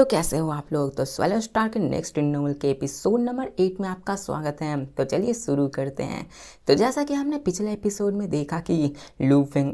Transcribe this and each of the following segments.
तो कैसे हो आप लोग। तो स्वेलर स्टार के नेक्स्ट इन नॉवल के एपिसोड नंबर 8 में आपका स्वागत है। तो चलिए शुरू करते हैं। तो जैसा कि हमने पिछले एपिसोड में देखा कि लू फेंग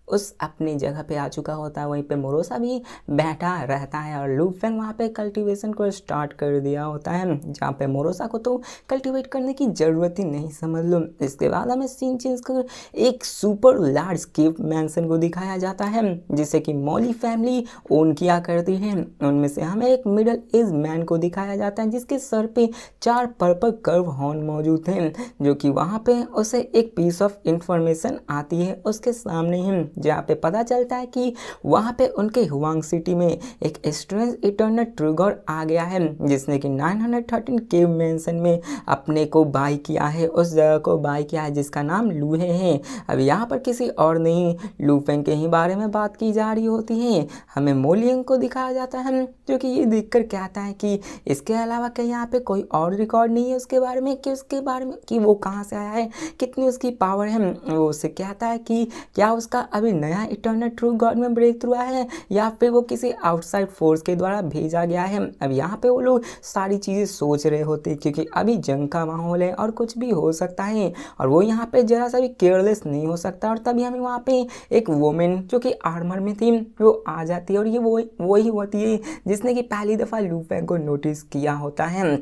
उस अपनी जगह पे आ चुका होता है, वहीं पे मोरोसा भी बैठा रहता है और लू फेंग वहाँ पे कल्टीवेशन को स्टार्ट कर दिया होता है, जहाँ पे मोरोसा को तो कल्टीवेट करने की ज़रूरत ही नहीं समझ लो। इसके बाद हमें सीन चेंज कर एक सुपर लार्ज केव मैंसन को दिखाया जाता है जिसे कि मॉली फैमिली ओन किया करती है। उनमें से हमें एक मिडल एज मैन को दिखाया जाता है जिसके सर पे 4 पर्पल कर्व हॉर्न मौजूद हैं, जो कि वहाँ पे उसे एक पीस ऑफ इंफॉर्मेशन आती है उसके सामने ही, जहाँ पे पता चलता है कि वहाँ पे उनके हुआंग सिटी में एक स्ट्रेंज इटर्नल ट्रिगर आ गया है जिसने कि 913 केव मैंसन में अपने को बाई किया है, उस जगह को बाई किया है जिसका नाम लूहे है। अब यहाँ पर किसी और नहीं लू फेंग के ही बारे में बात की जा रही होती है। हमें मोलियंग को दिखाया जाता है जो कि ये देखकर कहता है कि इसके अलावा कहीं यहाँ पे कोई और रिकॉर्ड नहीं है उसके बारे में, कि उसके बारे में कि वो कहाँ से आया है, कितनी उसकी पावर है। वो उससे कहता है कि क्या उसका अभी नया इटर्नल ट्रू गॉड में ब्रेक थ्रू है या फिर वो किसी आउटसाइड फोर्स के द्वारा भेजा गया है। अब यहाँ पे वो लोग सारी चीज़ें सोच रहे होते क्योंकि अभी जंग का माहौल है और कुछ भी हो सकता है और वो यहाँ पे जरा सा भी केयरलेस नहीं हो सकता। और तभी हमें वहाँ पे एक वोमेन जो कि आर्मर में थी वो आ जाती है और ये वो ही होती है जिसने कि पहली दफ़ा लू फेंग को नोटिस किया होता है।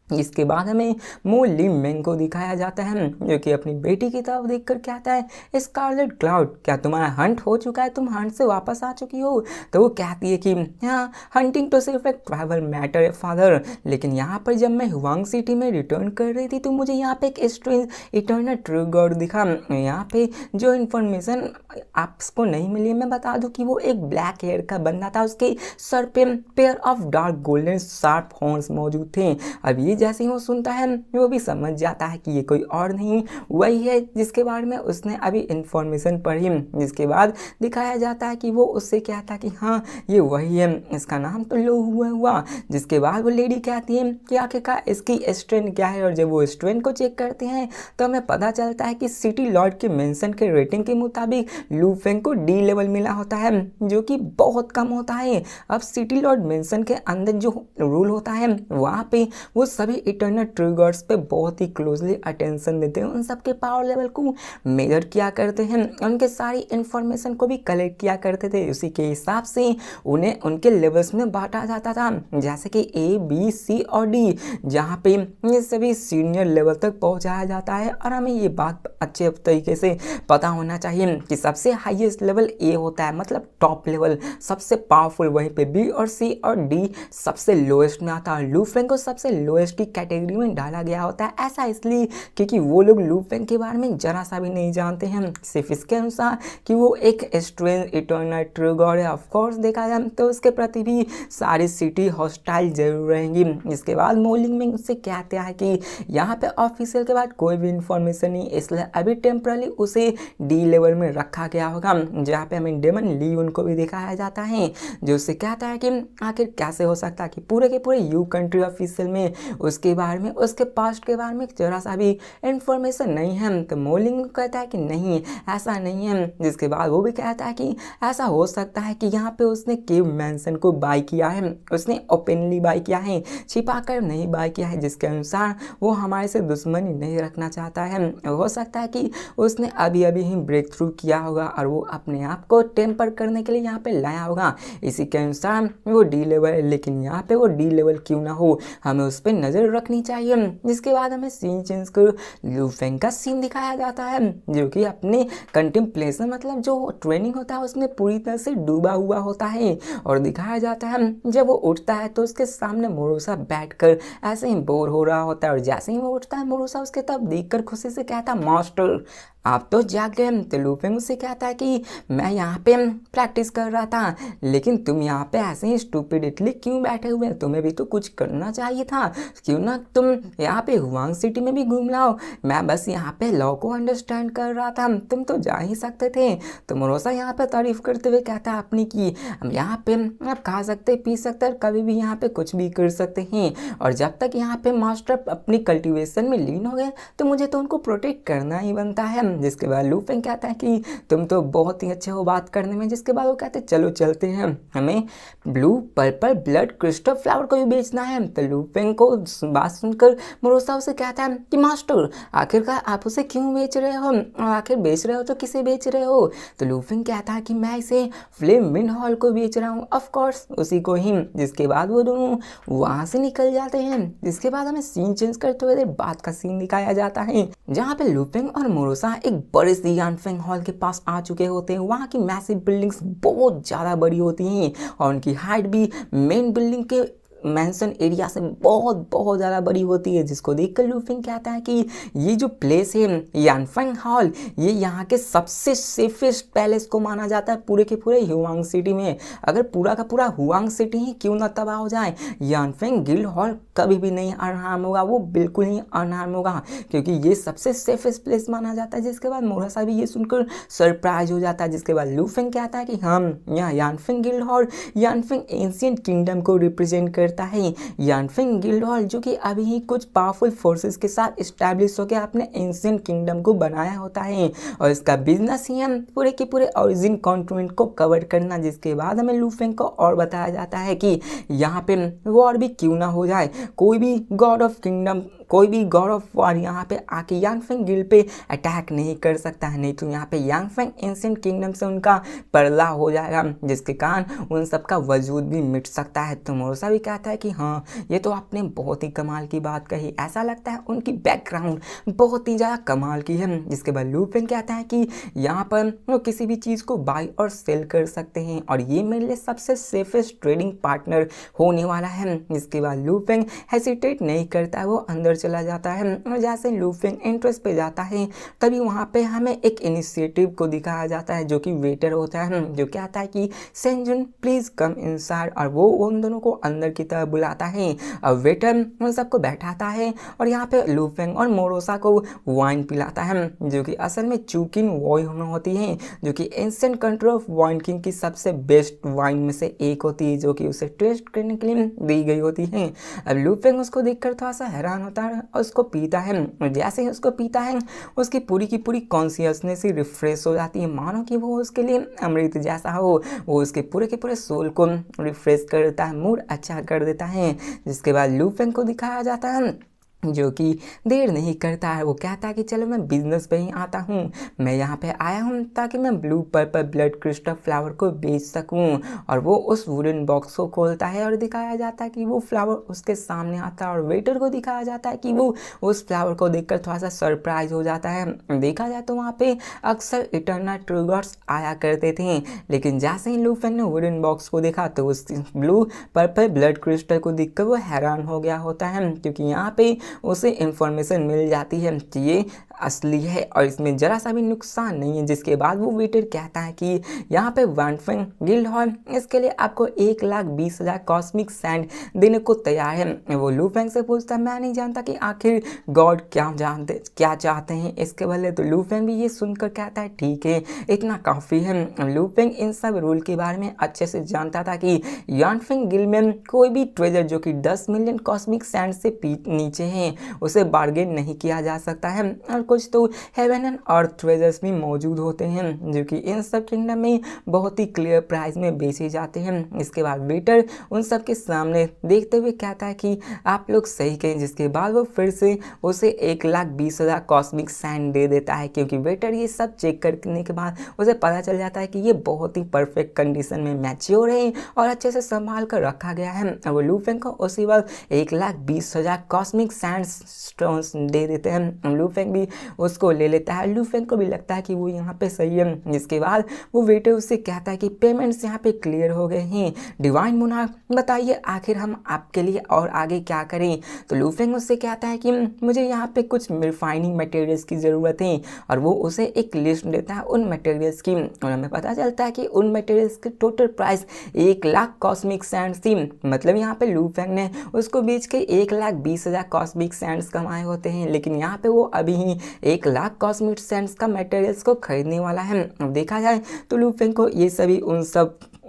इसके बाद हमें मो लिम मेंग को दिखाया जाता है जो कि अपनी बेटी की तरफ देखकर कहता है, स्कारलेट क्लाउड क्या तुम्हारा हंट हो चुका है, तुम हंट से वापस आ चुकी हो। तो वो कहती है कि हाँ, हंटिंग तो सिर्फ एक ट्रैवल मैटर है फादर, लेकिन यहाँ पर जब मैं हुआंग सिटी में रिटर्न कर रही थी तो मुझे यहाँ पे एक स्ट्रेंज इटर्नल ट्रिगर दिखा। यहाँ पे जो इन्फॉर्मेशन आपको नहीं मिली मैं बता दूं कि वो एक ब्लैक हेयर का बंदा था, उसके सर पे pair of dark golden sharp horns मौजूद थे। अब ये जैसे ही वो सुनता है वो भी समझ जाता है कि ये कोई और नहीं वही है जिसके बारे में उसने अभी इंफॉर्मेशन पढ़ी। जिसके बाद दिखाया जाता है कि वो उससे कहता है कि हाँ ये वही है, इसका नाम तो लो हुआ। जिसके बाद वो लेडी कहती है कि आखिरकार इसकी स्ट्रेंथ क्या है, और जब वो स्ट्रेंथ को चेक करते हैं तो हमें पता चलता है कि सिटी लॉर्ड के मेंशन के रेटिंग के मुताबिक लू फेंग को डी लेवल मिला होता है जो कि बहुत कम होता है। अब सिटी लॉर्ड मेंशन के अंदर जो रूल होता है वहाँ पे वो सभी इटर्नल ट्रिगर्स पे बहुत ही क्लोजली अटेंशन देते हैं, उन सब के पावर लेवल को मेजर किया करते हैं, उनके सारी इंफॉर्मेशन को भी कलेक्ट किया करते थे। उसी के हिसाब से उन्हें उनके लेवल्स में बांटा जाता था, जैसे कि ए बी सी और डी, जहाँ पे ये सभी सीनियर लेवल तक पहुँचाया जाता है। और हमें ये बात अच्छे तरीके से पता होना चाहिए कि सबसे हाईएस्ट लेवल ए होता है, मतलब टॉप लेवल सबसे पावरफुल, वहीं पे बी और सी और डी सबसे लोएस्ट में आता है। लू फेंग को सबसे लोएस्ट की कैटेगरी में डाला गया होता है, ऐसा इसलिए क्योंकि वो लोग लू फेंग के बारे में जरा सा भी नहीं जानते हैं, सिर्फ इसके अनुसार कि वो एक स्ट्रेंज इटर्नल ट्रिगर है। ऑफ कोर्स देखा जाए तो उसके प्रति भी सारी सिटी हॉस्टाइल जरूर रहेंगी। इसके बाद मोलिंग में उससे कहते हैं कि यहाँ पे ऑफिशियल के बाद कोई भी इंफॉर्मेशन नहीं, इसलिए अभी टेम्परली उसे डी लेवल में रखा गया होगा, जहाँ पे हमें डेमन ली उनको भी दिखाया जाता है जो उससे कहता है कि आखिर कैसे हो सकता है कि पूरे के पूरे यू कंट्री ऑफिशियल में उसके बारे में, उसके पास्ट के बारे में जरा सा भी इंफॉर्मेशन नहीं है। तो मोलिंग कहता है कि नहीं ऐसा नहीं है, जिसके बाद वो भी कहता है कि ऐसा हो सकता है कि यहाँ पे उसने केव मैंसन को बाई किया है, उसने ओपनली बाई किया है, छिपा कर नहीं बाई किया है, जिसके अनुसार वो हमारे से दुश्मनी नहीं रखना चाहता है। हो सकता है कि उसने अभी अभी ही ब्रेक थ्रू किया होगा और वो अपने आप को टेम्पर करने के लिए यहाँ पे लाया होगा, इसी के अनुसार वो डी लेवल है। लेकिन यहाँ पे वो डी लेवल क्यों ना हो, हमें उस पर नज़र रखनी चाहिए। जिसके बाद हमें सीन चेंज कर लू फेंग का सीन दिखाया जाता है जो कि अपने कंटेम्पलेशन मतलब जो ट्रेनिंग होता है उसमें पूरी तरह से डूबा हुआ होता है। और दिखाया जाता है जब वो उठता है तो उसके सामने मोरोसा बैठकर ऐसे ही बोर हो रहा होता है, और जैसे ही वो उठता है मोरोसा उसके तरफ देखकर खुशी से कहता है, मास्टर आप तो जाग गए। तो लू फेंग उससे कहता है कि मैं यहाँ पे प्रैक्टिस कर रहा था, लेकिन तुम यहाँ पे ऐसे ही स्टूपिडिटली क्यों बैठे हुए हैं, तुम्हें भी तो कुछ करना चाहिए था, क्यों ना तुम यहाँ पे हुआंग सिटी में भी घूम लाओ, मैं बस यहाँ पे लॉ को अंडरस्टैंड कर रहा था, तुम तो जा ही सकते थे। तो मोरोसा यहाँ पे तारीफ करते हुए कहता है अपनी कि हम यहाँ पे आप खा सकते पी सकते और कभी भी यहाँ पे कुछ भी कर सकते हैं, और जब तक यहाँ पे मास्टर अपनी कल्टीवेशन में लीन हो गए तो मुझे तो उनको प्रोटेक्ट करना ही बनता है। हैं। जिसके बाद लू फेंग कहता है कि तुम तो बहुत ही अच्छे हो बात करने में। जिसके बाद वो कहते हैं चलो चलते हैं, हमें blue purple blood crystal flower को भी बेचना है। तो लू फेंग को बात सुनकर मोरोसा उसे कहता है कि मास्टर आखिरकार आप उसे क्यों बेच रहे हो, और आखिर बेच रहे हो तो किसे बेच रहे हो। तो लू फेंग कहता है कि मैं इसे फ्लेम विंड हॉल को बेच रहा हूँ, ऑफ कोर्स उसी को ही। जिसके बाद वो दोनों वहां से निकल जाते हैं। जिसके बाद हमें सीन चेंज करते हुए बाद का सीन दिखाया जाता है, जहाँ पे लू फेंग और मोरोसा एक बड़े से यानफेंग हॉल के पास आ चुके होते हैं। वहाँ की मैसिव बिल्डिंग्स बहुत ज़्यादा बड़ी होती हैं और उनकी हाइट भी मेन बिल्डिंग के मेंशन एरिया से बहुत ज़्यादा बड़ी होती है। जिसको देखकर लू फेंग कहता है कि ये जो प्लेस है यानफेंग हॉल, ये यहाँ के सबसे सेफेस्ट पैलेस को माना जाता है पूरे के पूरे हुआंग सिटी में। अगर पूरा का पूरा हुआंग सिटी ही क्यों ना तबाह हो जाए, यानफेंग गिल्ड हॉल कभी भी नहीं अनहार्म होगा, वो बिल्कुल ही अनहार्म होगा, क्योंकि ये सबसे सेफेस्ट प्लेस माना जाता है। जिसके बाद मोरोसा भी ये सुनकर सरप्राइज हो जाता है। जिसके बाद लू फेंग कहता है कि हम यहाँ यानफेंग गिल्ड हॉल यानफेंग एंशिएंट किंगडम को रिप्रेजेंट करता है। यानफेंग गिल्ड हॉल जो कि अभी ही कुछ पावरफुल फोर्सेस के साथ स्टैब्लिश होकर अपने एंशिएंट किंगडम को बनाया होता है और इसका बिजनेस ही हम पूरे के पूरे ओरिजिन कॉन्टिनेंट को कवर करना। जिसके बाद हमें लू फेंग को और बताया जाता है कि यहाँ पे वॉर भी क्यों ना हो जाए, कोई भी गॉड ऑफ किंगडम, कोई भी गॉड ऑफ वॉर यहाँ पे आके यानफेंग गिल्ड पे अटैक नहीं कर सकता है, नहीं तो यहाँ पे यानफेंग एंशिएंट किंगडम से उनका पर्दा हो जाएगा, जिसके कारण उन सबका वजूद भी मिट सकता है। तो मोरोसा भी कहता है कि हाँ ये तो आपने बहुत ही कमाल की बात कही, ऐसा लगता है उनकी बैकग्राउंड बहुत ही ज़्यादा कमाल की है। जिसके बाद लू फेंग कहता है कि यहाँ पर वो किसी भी चीज़ को बाय और सेल कर सकते हैं और ये मेरे लिए सबसे सेफेस्ट ट्रेडिंग पार्टनर होने वाला है। जिसके बाद लू फेंग हेसिटेट नहीं करता है, वो अंदर चला जाता है और जैसे लू फेंग एंट्रेंस पे जाता है तभी वहाँ पे हमें एक इनिशिएटिव को दिखाया जाता है जो कि वेटर होता है, जो कहता है कि सेंजुन प्लीज कम इनसाइड, और वो उन दोनों को अंदर की तरफ बुलाता है। और वेटर उन सबको बैठाता है और यहाँ पे लू फेंग और मोरोसा को वाइन पिलाता है, जो कि असल में चूकिन वाइन होती है, जो कि ancient country of wine king की सबसे बेस्ट वाइन में से एक होती है, जो कि उसे टेस्ट करने के लिए दी गई होती है। अब लू फेंग उसको देखकर थोड़ा सा हैरान होता है और उसको पीता है। जैसे ही उसको पीता है उसकी पूरी की पूरी कॉन्शियसनेस ही रिफ्रेश हो जाती है, मानो कि वो उसके लिए अमृत जैसा हो। वो उसके पूरे के पूरे सोल को रिफ्रेश कर देता है, मूड अच्छा कर देता है। जिसके बाद लू फेंग को दिखाया जाता है जो कि देर नहीं करता है, वो कहता है कि चलो मैं बिजनेस पे ही आता हूँ, मैं यहाँ पे आया हूँ ताकि मैं blue purple blood crystal flower को बेच सकूँ। और वो उस वुडन बॉक्स को खोलता है और दिखाया जाता है कि वो फ्लावर उसके सामने आता है और वेटर को दिखाया जाता है कि वो उस फ्लावर को देखकर थोड़ा सा सरप्राइज हो जाता है। देखा जाए तो वहाँ पे अक्सर इटर्नल ट्रिगर्स आया करते थे, लेकिन जैसे ही लू फेंग ने वुडन बॉक्स को देखा तो उस ब्लू पर्पल ब्लड क्रिस्टल को देखकर वो हैरान हो गया होता है, क्योंकि यहाँ पे उसे इंफॉर्मेशन मिल जाती है कि ये असली है और इसमें जरा सा भी नुकसान नहीं है। जिसके बाद वो वेटर कहता है कि यहाँ पे यानफेंग गिल्ड हॉल इसके लिए आपको 1,20,000 कॉस्मिक सैंड देने को तैयार है। वो लू फेंग से पूछता है मैं नहीं जानता कि आखिर गॉड क्या चाहते हैं इसके बदले। तो लू फेंग भी ये सुनकर कहता है ठीक है इतना काफ़ी है। लू फेंग इन सब रूल के बारे में अच्छे से जानता था कि यानफेंग गिल्ड में कोई भी ट्रेजर जो कि 10 मिलियन कॉस्मिक सैंड से नीचे है उसे बार्गेन नहीं किया जा सकता है, और कुछ तो हेवन एंड अर्थ ट्रेजर्स भी मौजूद होते हैं जो कि इन सब किंगडम में बहुत ही क्लियर प्राइस में बेचे जाते हैं। इसके बाद वेटर उन सब के सामने देखते हुए कहता है कि आप लोग सही कहें। जिसके बाद वो फिर से उसे 1,20,000 कॉस्मिक सैंड दे देता है, क्योंकि वेटर ये सब चेक करने के बाद उसे पता चल जाता है कि ये बहुत ही परफेक्ट कंडीशन में मैच्योर है और अच्छे से संभाल कर रखा गया है। वो लू फेंग को उसी वक्त 1,20,000 कॉस्मिक सैंड स्टोन्स दे देते हैं। लू फेंग भी उसको ले लेता है। लू फेंग को भी लगता है कि वो यहाँ पे सही है। जिसके बाद वो वेटर उससे कहता है कि पेमेंट्स यहाँ पे क्लियर हो गए हैं। डिवाइन मोनार्क बताइए आखिर हम आपके लिए और आगे क्या करें। तो लू फेंग उससे कहता है कि मुझे यहाँ पे कुछ रिफाइनिंग मटेरियल्स की ज़रूरत है, और वो उसे एक लिस्ट देता है उन मटेरियल्स की, और हमें पता चलता है कि उन मटेरियल्स की टोटल प्राइस 1,00,000 कॉस्मिक सैंड थी। मतलब यहाँ पे लू फेंग ने उसको बेच के 1,20,000 कॉस्मिक सैंड्स कमाए होते हैं, लेकिन यहाँ पे वो अभी ही 1,00,000 कॉस्मिक सैंड्स का मटेरियल्स को खरीदने वाला है। अब देखा जाए तो लू फेंग को ये सभी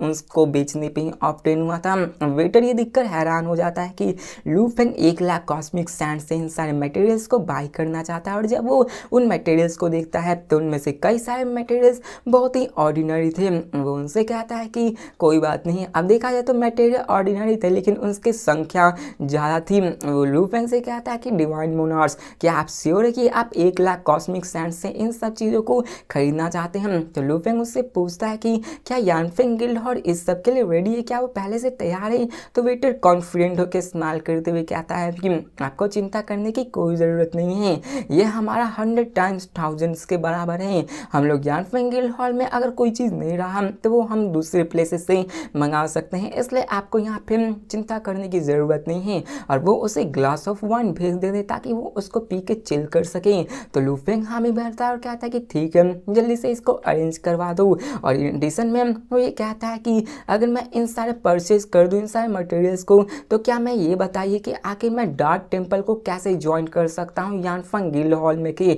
उसको बेचने पे ही ऑब्टेन हुआ था। वेटर ये देखकर हैरान हो जाता है कि लू फेंग 1 लाख कॉस्मिक सैंड से इन सारे मटेरियल्स को बाई करना चाहता है, और जब वो उन मटेरियल्स को देखता है तो उनमें से कई सारे मटेरियल्स बहुत ही ऑर्डिनरी थे। वो उनसे कहता है कि कोई बात नहीं, अब देखा जाए तो मटेरियल ऑर्डिनरी थे लेकिन उसकी संख्या ज़्यादा थी। वो लू फेंग से कहता है कि डिवाइन मोनार्स, क्या आप श्योर है कि आप 1 लाख कॉस्मिक सैंड से इन सब चीज़ों को खरीदना चाहते हैं? तो लू फेंग उससे पूछता है कि क्या यानफेंग गिल्डहॉर्न इस सब के लिए रेडी है, क्या वो पहले से तैयार है? तो वेटर कॉन्फिडेंट होकर स्माइल करते हुए कहता है कि आपको चिंता करने की कोई ज़रूरत नहीं है, ये हमारा 100 टाइम्स थाउजेंड्स के बराबर है। हम लोग यानफेंग गिल्डहॉर्न में अगर कोई चीज़ नहीं रहा तो वो हम दूसरे प्लेसेस से मंगा सकते हैं, इसलिए आपको यहाँ पे चिंता करने की ज़रूरत नहीं है। और वो उसे ग्लास ऑफ वाइन भेज दे दे ताकि वो उसको पी के चिल कर सके। तो लू फेंग हामी भरता है और कहता है कि ठीक है, जल्दी से इसको अरेंज करवा दो। और एडिशन में वो ये कहता है कि अगर मैं इन सारे परचेज कर दूँ इन सारे मटेरियल्स को, तो क्या मैं ये बताइए कि आखिर मैं डार्क टेम्पल को कैसे ज्वाइन कर सकता हूँ यानफेंग गिल्डहॉर्न में कि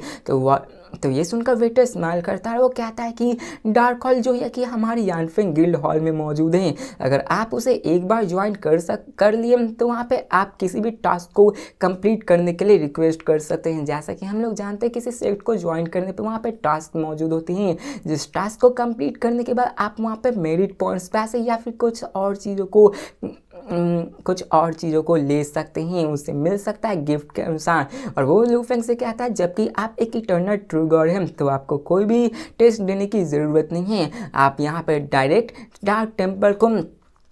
तो ये सुनकर वेटर स्माइल करता है। वो कहता है कि डार्क हॉल जो है कि हमारी यानफेंग गिल्डहॉर्न में मौजूद है, अगर आप उसे एक बार ज्वाइन कर लिए तो वहाँ पे आप किसी भी टास्क को कंप्लीट करने के लिए रिक्वेस्ट कर सकते हैं। जैसा कि हम लोग जानते हैं किसी सेक्ट को ज्वाइन करने पे वहाँ पे टास्क मौजूद होती हैं, जिस टास्क को कंप्लीट करने के बाद आप वहाँ पे मेरिट पॉइंट्स, पैसे या फिर कुछ और चीज़ों को ले सकते हैं, उससे मिल सकता है गिफ्ट के अनुसार। और वो लू फेंग से कहता है जबकि आप एक इटर्नल ट्रू गॉड हैं तो आपको कोई भी टेस्ट देने की ज़रूरत नहीं है, आप यहाँ पर डायरेक्ट डार्क टेम्पल को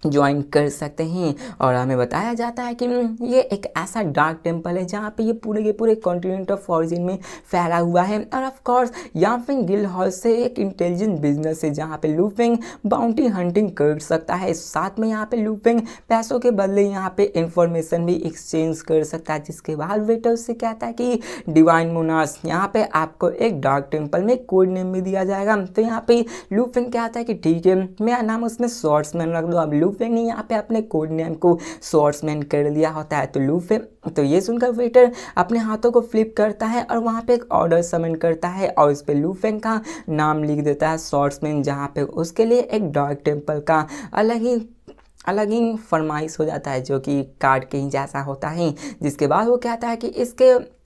ज्वाइन कर सकते हैं। और हमें बताया जाता है कि ये एक ऐसा डार्क टेम्पल है जहाँ पे ये पूरे के पूरे कॉन्टिनेंट ऑफ ऑरिजिन में फैला हुआ है। और ऑफ कोर्स यानफेंग गिल्डहॉर्न से एक इंटेलिजेंट बिजनेस है जहाँ पे लू फेंग बाउंटी हंटिंग कर सकता है, साथ में यहाँ पे लू फेंग पैसों के बदले यहाँ पे इंफॉर्मेशन भी एक्सचेंज कर सकता है। जिसके बाद वेटर से कहता है कि डिवाइन मोनार्स, यहाँ पे आपको एक डार्क टेम्पल में कोड नेम भी दिया जाएगा। तो यहाँ पे लू फेंग कहता है कि ठीक है, मेरा नाम उसमें स्वॉर्ड्समैन रख दो। अब लू फेंग ने यहाँ पे अपने कोड नेम को स्वॉर्ड्समैन कर लिया होता है। तो ये सुनकर वेटर अपने हाथों को फ्लिप करता है और वहाँ पे एक ऑर्डर समन करता है और उस पर लू फेंग का नाम लिख देता है स्वॉर्ड्समैन, जहाँ पे उसके लिए एक डार्क टेम्पल का अलग ही फरमाइश हो जाता है जो कि कार्ड के ही जैसा होता है। जिसके बाद वो कहता है कि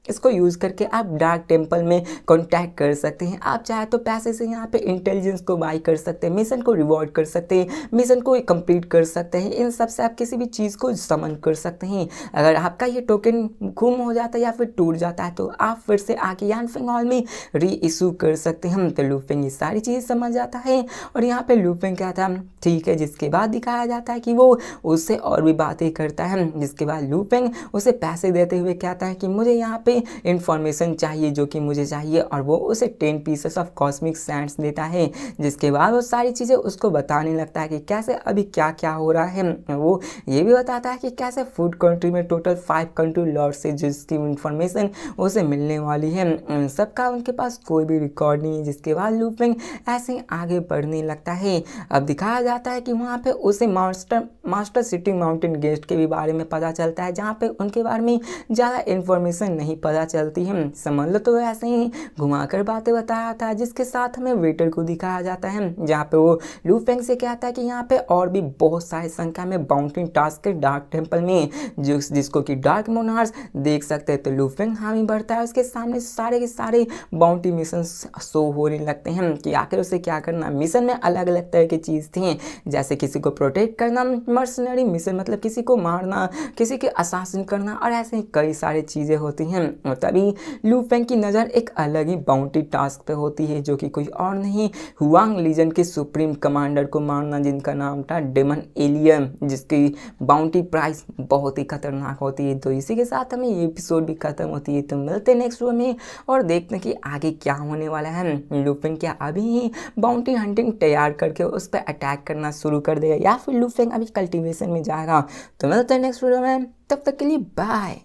इसको यूज़ करके आप डार्क टेम्पल में कांटेक्ट कर सकते हैं। आप चाहे तो पैसे से यहाँ पे इंटेलिजेंस को बाई कर सकते हैं, मिशन को रिवॉर्ड कर सकते हैं, मिशन को कंप्लीट कर सकते हैं, इन सब से आप किसी भी चीज़ को समन कर सकते हैं। अगर आपका ये टोकन गुम हो जाता है या फिर टूट जाता है तो आप फिर से आके यानफेंग हॉल में री इशू कर सकते हैं। तो लू फेंग ये सारी चीज़ समझ जाता है और यहाँ पे लू फेंग कहता है ठीक है। जिसके बाद दिखाया जाता है कि वो उससे और भी बातें करता है। जिसके बाद लू फेंग उसे पैसे देते हुए कहता है कि मुझे यहाँ पे इंफॉर्मेशन चाहिए जो कि मुझे चाहिए, और वो उसे 10 पीसेस ऑफ कॉस्मिक सैंड्स देता है। जिसके बाद वो सारी चीज़ें उसको बताने लगता है कि कैसे अभी क्या क्या हो रहा है। वो ये भी बताता है कि कैसे फूड कंट्री में टोटल 5 कंट्री लॉर्ड्स है जिसकी इंफॉर्मेशन उसे मिलने वाली है, सबका उनके पास कोई भी रिकॉर्ड नहीं है। जिसके बाद लू फेंग ऐसे ही आगे बढ़ने लगता है। अब दिखाया जाता है कि वहाँ पे उसे मास्टर सिटी माउंटेन गेस्ट के भी बारे में पता चलता है, जहाँ पे उनके बारे में ज़्यादा इन्फॉर्मेशन नहीं पता चलती है। समझ लो तो ऐसे ही घुमाकर बातें बताया था। जिसके साथ हमें वेटर को दिखाया जाता है, जहाँ पे वो लू फेंग से कहता है कि यहाँ पे और भी बहुत सारी संख्या में बाउंटी टास्क है डार्क टेम्पल में जिसको कि डार्क मोनार्स देख सकते हैं। तो लू फेंग हामी भरता है, उसके सामने सारे के सारे बाउंटी मिशन शो होने लगते हैं कि आखिर उसे क्या करना। मिशन में अलग अलग तरह की चीज़ थी, जैसे किसी को प्रोटेक्ट करना, मर्सनरी मिशन मतलब किसी को मारना, किसी के असासिन करना, और ऐसे ही कई सारी चीज़ें होती हैं। और तभी लू फेंग की नज़र एक अलग ही बाउंटी टास्क पे होती है जो कि कोई और नहीं, हुआंग लीजन के सुप्रीम कमांडर को मारना, जिनका नाम था डेमन एलियन, जिसकी बाउंटी प्राइस बहुत ही खतरनाक होती है। तो इसी के साथ हमें ये एपिसोड भी खत्म होती है। तो मिलते हैं नेक्स्ट वीडियो में और देखते हैं कि आगे क्या होने वाला है। लू फेंग क्या अभी ही बाउंटी हंटिंग तैयार करके उस पर अटैक करना शुरू कर देगा या फिर लू फेंग अभी कल्टीवेशन में जाएगा। तो मिलते हैं नेक्स्ट वीडियो में, तब तक के लिए बाय।